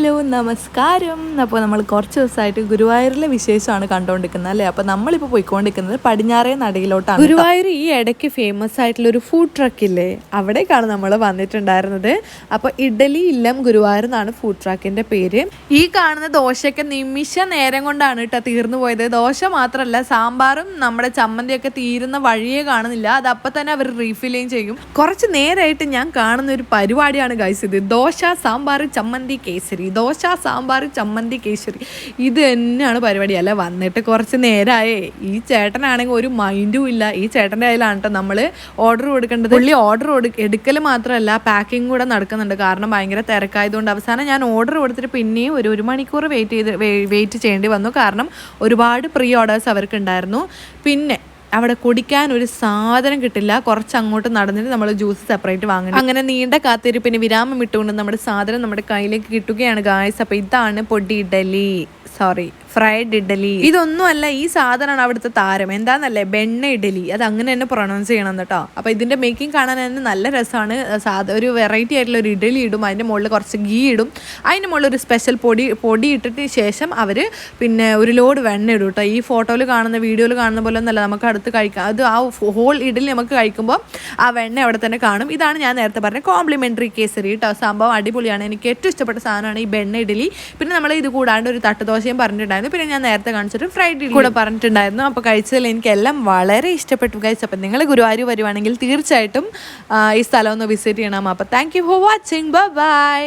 Hello നമസ്കാരം. അപ്പോൾ നമ്മൾ കുറച്ച് ദിവസമായിട്ട് ഗുരുവായൂരിലെ വിശേഷമാണ് കണ്ടുകൊണ്ടിരിക്കുന്നത് അല്ലേ. അപ്പോൾ നമ്മളിപ്പോൾ പോയിക്കൊണ്ടിരിക്കുന്നത് പടിഞ്ഞാറേ നടയിലോട്ടാണ്. ഗുരുവായൂർ ഈ ഇടയ്ക്ക് ഫേമസ് ആയിട്ടുള്ളൊരു ഫുഡ് ട്രക്കില്ലേ, അവിടേക്കാണ് നമ്മൾ വന്നിട്ടുണ്ടായിരുന്നത്. അപ്പോൾ ഇഡലി ഇല്ലം ഗുരുവായൂർ എന്നാണ് ഫുഡ് ട്രക്കിൻ്റെ പേര്. ഈ കാണുന്ന ദോശയൊക്കെ നിമിഷ നേരം കൊണ്ടാണ് കേട്ടോ തീർന്നു പോയത്. ദോശ മാത്രമല്ല, സാമ്പാറും നമ്മുടെ ചമ്മന്തിയൊക്കെ തീരുന്ന വഴിയേ കാണുന്നില്ല. അത് അപ്പം തന്നെ അവർ റീഫില്ലും ചെയ്യും. കുറച്ച് നേരമായിട്ട് ഞാൻ കാണുന്ന ഒരു പരിപാടിയാണ് ഗൈസ് ഇത്. ദോശ സാമ്പാർ ചമ്മന്തി കേസരി, ദോശ സാമ്പാർ ചമ്മന്തി കേസരി, ഇത് തന്നെയാണ് പരിപാടി. അല്ല, വന്നിട്ട് കുറച്ച് നേരമായേ. ഈ ചേട്ടനാണെങ്കിൽ ഒരു മൈൻഡും ഇല്ല. ഈ ചേട്ടൻ്റെ കയ്യിലാണ് കേട്ടോ നമ്മൾ ഓർഡർ കൊടുക്കേണ്ടത്. പുള്ളി ഓർഡർ എടുക്കൽ മാത്രമല്ല, പാക്കിങ് കൂടെ നടക്കുന്നുണ്ട്. കാരണം ഭയങ്കര തിരക്കായതുകൊണ്ട് അവസാനം ഞാൻ ഓർഡർ കൊടുത്തിട്ട് പിന്നെയും ഒരു മണിക്കൂർ വെയിറ്റ് ചെയ്യേണ്ടി വന്നു. കാരണം ഒരുപാട് പ്രീ ഓർഡേഴ്സ് അവർക്കുണ്ടായിരുന്നു. പിന്നെ അവിടെ കുടിക്കാൻ ഒരു സാധനം കിട്ടില്ല. കുറച്ച് അങ്ങോട്ട് നടന്നിട്ട് നമ്മൾ ജ്യൂസ് സെപ്പറേറ്റ് വാങ്ങണം. അങ്ങനെ നീണ്ട കാത്തിരിപ്പിന് വിരാമം ഇട്ടുകൊണ്ട് നമ്മുടെ സാധനം നമ്മുടെ കയ്യിലേക്ക് കിട്ടുകയാണ് ഗായ്സ്. അപ്പോൾ ഇതാണ് പൊടി ഇഡലി, ഫ്രൈഡ് ഇഡലി. ഇതൊന്നുമല്ല, ഈ സാധനമാണ് അവിടുത്തെ താരം. എന്താണെന്നല്ലേ, ബെണ്ണ ഇഡലി. അത് അങ്ങനെ തന്നെ പ്രൊനൗൺസ് ചെയ്യണം കേട്ടോ. അപ്പോൾ ഇതിൻ്റെ മേക്കിംഗ് കാണാൻ തന്നെ നല്ല രസമാണ്. ഒരു വെറൈറ്റി ആയിട്ടുള്ള ഒരു ഇഡലി ഇടും, അതിൻ്റെ മുകളിൽ കുറച്ച് ഗീ ഇടും, അതിൻ്റെ മുകളിൽ ഒരു സ്പെഷ്യൽ പൊടി ഇട്ടിട്ട് ശേഷം അവർ പിന്നെ ഒരു ലോഡ് വെണ്ണ ഇടും കേട്ടോ. ഈ ഫോട്ടോയിൽ കാണുന്ന വീഡിയോയിൽ കാണുന്ന പോലെ ഒന്നല്ല, നമുക്ക് അടുത്ത് കഴിക്കാം. അത് ആ ഹോൾ ഇഡലി നമുക്ക് കഴിക്കുമ്പോൾ ആ വെണ്ണ അവിടെ തന്നെ കാണും. ഇതാണ് ഞാൻ നേരത്തെ പറഞ്ഞ കോംപ്ലിമെൻ്ററി കേസരി കേട്ടോ. സംഭവം അടിപൊളിയാണ്. എനിക്ക് ഏറ്റവും ഇഷ്ടപ്പെട്ട സാധനമാണ് ഈ ബെണ്ണ ഇഡലി. പിന്നെ നമ്മൾ ഇത് കൂടാണ്ട് ഒരു തട്ടുദോശയും പറഞ്ഞിട്ടുണ്ടായിരുന്നു. പിന്നെ ഞാൻ നേരത്തെ കാണിച്ചിട്ട് ഫ്രൈഡ് ഇഡ്ഡലി കൂടെ പറഞ്ഞിട്ടുണ്ടായിരുന്നു. അപ്പോൾ കഴിച്ചതിൽ എനിക്കെല്ലാം വളരെ ഇഷ്ടപ്പെട്ടു ഗൈസ്. അപ്പം നിങ്ങൾ ഗുരുവായൂർ വരുവാണെങ്കിൽ തീർച്ചയായിട്ടും ഈ സ്ഥലം ഒന്ന് വിസിറ്റ് ചെയ്യണം. അപ്പോൾ thank you for watching. By.